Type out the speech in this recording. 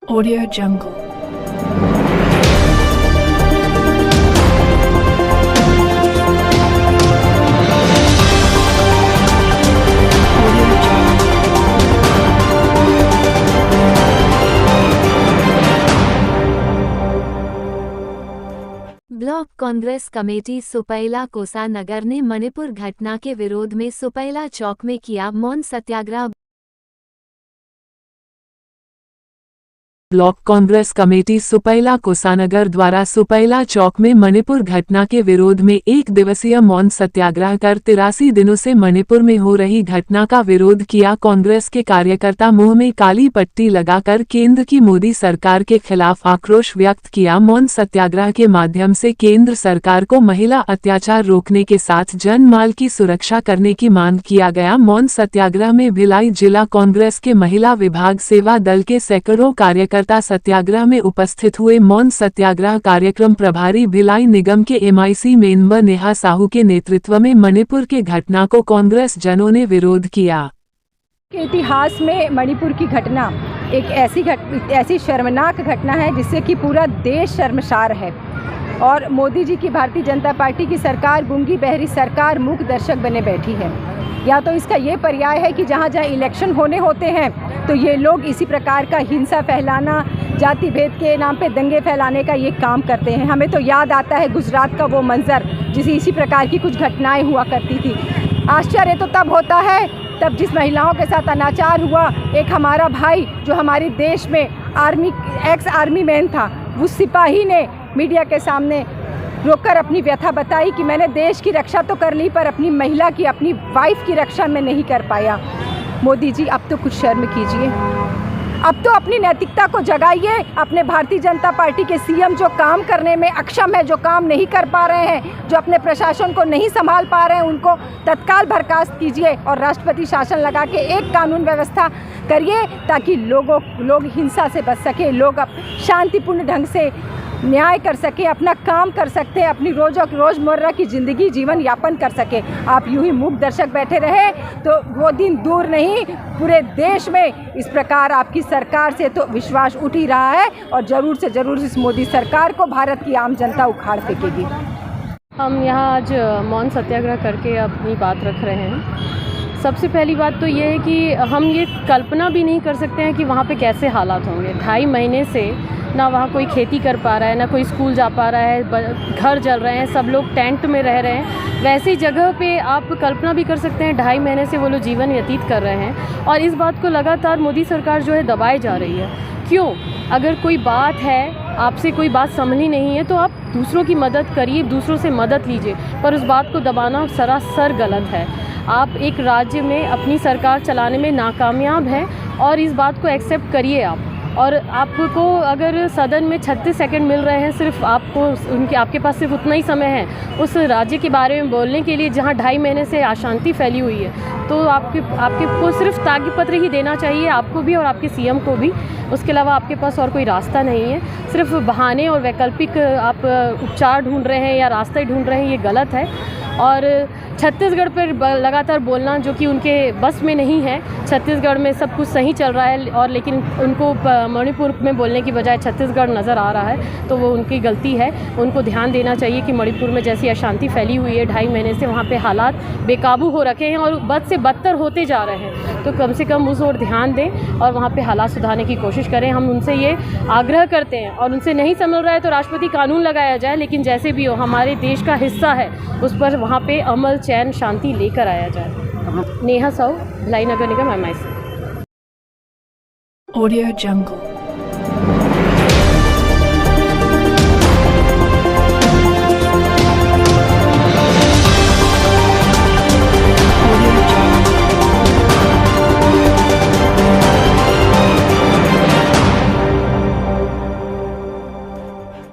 Audio Jungle. Block Congress committee Supela Kosa Nagar ने मणिपुर घटना के विरोध में सुपैला चौक में किया मौन सत्याग्रह। ब्लॉक कांग्रेस कमेटी सुपैला कोसानगर द्वारा सुपैला चौक में मणिपुर घटना के विरोध में एक दिवसीय मौन सत्याग्रह कर 83 दिनों से मणिपुर में हो रही घटना का विरोध किया। कांग्रेस के कार्यकर्ता मुंह में काली पट्टी लगाकर केंद्र की मोदी सरकार के खिलाफ आक्रोश व्यक्त किया। मौन सत्याग्रह के माध्यम से केंद्र सरकार को महिला अत्याचार रोकने के साथ जन माल की सुरक्षा करने की मांग किया गया। मौन सत्याग्रह में भिलाई जिला कांग्रेस के महिला विभाग सेवा दल के सैकड़ों कार्यकर्ता सत्याग्रह में उपस्थित हुए। मौन सत्याग्रह कार्यक्रम प्रभारी भिलाई निगम के MIC मेंबर नेहा साहू के नेतृत्व में मणिपुर के घटना को कांग्रेस जनों ने विरोध किया। के इतिहास में मणिपुर की घटना एक ऐसी शर्मनाक घटना है जिससे कि पूरा देश शर्मसार है और मोदी जी की भारतीय जनता पार्टी की सरकार गूंगी बहरी सरकार मूक दर्शक बने बैठी है। या तो इसका ये पर्याय है कि जहाँ जहाँ इलेक्शन होने होते हैं तो ये लोग इसी प्रकार का हिंसा फैलाना, जाति भेद के नाम पे दंगे फैलाने का ये काम करते हैं। हमें तो याद आता है गुजरात का वो मंज़र जिसे इसी प्रकार की कुछ घटनाएं हुआ करती थी। आश्चर्य तो तब होता है तब जिस महिलाओं के साथ अनाचार हुआ। एक हमारा भाई जो हमारे देश में एक्स आर्मी मैन था, उस सिपाही ने मीडिया के सामने रोककर अपनी व्यथा बताई कि मैंने देश की रक्षा तो कर ली पर अपनी महिला की, अपनी वाइफ की रक्षा में नहीं कर पाया। मोदी जी अब तो कुछ शर्म कीजिए, अब तो अपनी नैतिकता को जगाइए। अपने भारतीय जनता पार्टी के CM जो काम करने में अक्षम है, जो काम नहीं कर पा रहे हैं, जो अपने प्रशासन को नहीं संभाल पा रहे हैं, उनको तत्काल बर्खास्त कीजिए और राष्ट्रपति शासन लगा के एक कानून व्यवस्था करिए ताकि लोग हिंसा से बच सके, लोग अब शांतिपूर्ण ढंग से न्याय कर सके, अपना काम कर सकते हैं, अपनी रोज़मर्रा की ज़िंदगी जीवन यापन कर सके। आप यूं ही मूक दर्शक बैठे रहे तो वो दिन दूर नहीं, पूरे देश में इस प्रकार आपकी सरकार से तो विश्वास उठ ही रहा है और ज़रूर से ज़रूर इस मोदी सरकार को भारत की आम जनता उखाड़ फेंकेगी। हम यहाँ आज मौन सत्याग्रह करके अपनी बात रख रहे हैं। सबसे पहली बात तो ये है कि हम ये कल्पना भी नहीं कर सकते हैं कि वहाँ पे कैसे हालात होंगे। 2.5 महीने से ना वहाँ कोई खेती कर पा रहा है, ना कोई स्कूल जा पा रहा है, घर जल रहे हैं, सब लोग टेंट में रह रहे हैं। वैसी जगह पे आप कल्पना भी कर सकते हैं 2.5 महीने से वो लोग जीवन व्यतीत कर रहे हैं और इस बात को लगातार मोदी सरकार जो है दबाए जा रही है। क्यों? अगर कोई बात है, आपसे कोई बात संभली नहीं है तो आप दूसरों की मदद करिए, दूसरों से मदद लीजिए, पर उस बात को दबाना सरासर गलत है। आप एक राज्य में अपनी सरकार चलाने में नाकामयाब हैं और इस बात को एक्सेप्ट करिए आप। और आपको अगर सदन में 36 सेकंड मिल रहे हैं, सिर्फ आपको आपके पास सिर्फ उतना ही समय है उस राज्य के बारे में बोलने के लिए जहां 2.5 महीने से अशांति फैली हुई है, तो आपके को सिर्फ त्यागी पत्र ही देना चाहिए, आपको भी और आपके CM को भी। उसके अलावा आपके पास और कोई रास्ता नहीं है। सिर्फ बहाने और वैकल्पिक आप उपचार ढूंढ रहे हैं या रास्ते ढूंढ रहे हैं, ये गलत है। और छत्तीसगढ़ पर लगातार बोलना जो कि उनके बस में नहीं है। छत्तीसगढ़ में सब कुछ सही चल रहा है और लेकिन उनको मणिपुर में बोलने की बजाय छत्तीसगढ़ नज़र आ रहा है, तो वो उनकी गलती है। उनको ध्यान देना चाहिए कि मणिपुर में जैसी अशांति फैली हुई है 2.5 महीने से, वहाँ पे हालात बेकाबू हो रखे हैं और बद से बदतर होते जा रहे हैं, तो कम से कम उस ओर ध्यान दें और वहाँ पे हालात सुधारने की कोशिश करें। हम उनसे ये आग्रह करते हैं और उनसे नहीं संभल रहा है तो राष्ट्रपति कानून लगाया जाए, लेकिन जैसे भी हो हमारे देश का हिस्सा है, उस पर वहाँ पे अमल, चैन, शांति लेकर आया जाए। नेहा साहू, भिलाई नगर निगम, MIC। Audio Jungle.